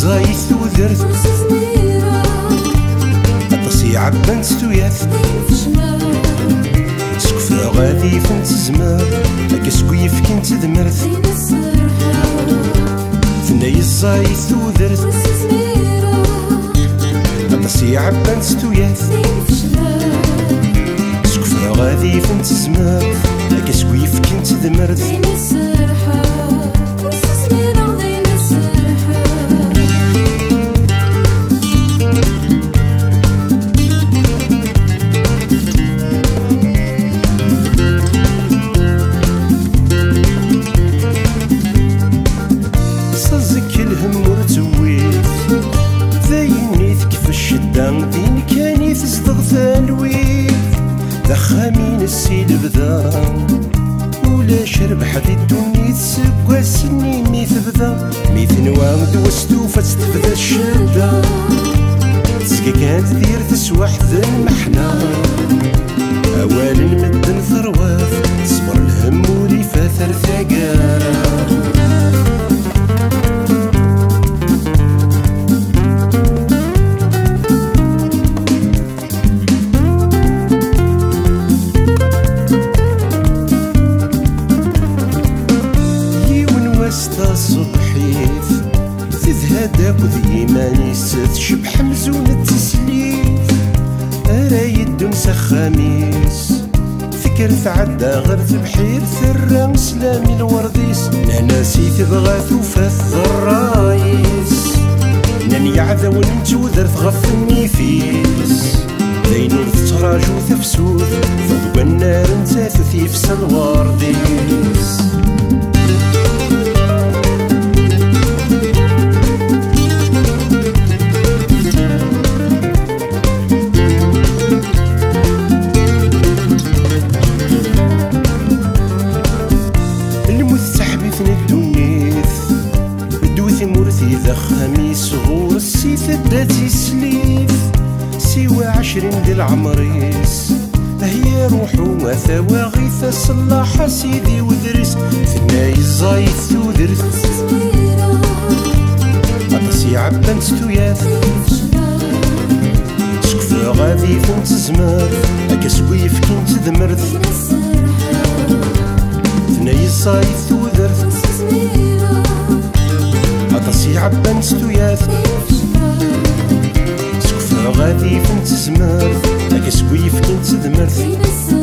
زايد ودرت أطسي عبان ستوياث سكفة غادي فنت زمار هكا سكويف كنت دمرت ثناي زايد ودرت أطسي عبان ستوياث سكفة غادي فنت زمار هكا سكويف كنت دمرت دين كاني تصدق ثالويث دخامين السيل بدا ولا شرب حد الدنيا تسقى سنين ميث بدا ميث نوام دوستوفة تبدا الشدة تسقى كانت دير تسوى حذا المحنة أوال مدن ثرواث تصبر الهم ولي فاثر ثقارة صبحيث تذهدك وذي إيماني ستشبح مزون التسليف أرايد مسخاميس فكر تعدى غير تبحير ثرى سلامي الورديس ناناسي تبغى ثوفاث الرايس ناني عذا ونمتوذر تغف النيفيس ذي نور تراجو ثفسوث فضوى النار نتاث ثيفس الورديس إذا خميس غور السيف داتي سليف سوى 20 ديال عمريس هي روحو ثواغيث صلاح سيدي ودرس ثناي الزايد ودرس أطسي عبان ستوياث سكفة غادي فنت زمار هكا سويف كنت دمرت ثناي الزايد ودرس أطسي عبان ستوياث سكفة غادي فنت زمار هكا سكويف كنت دمرت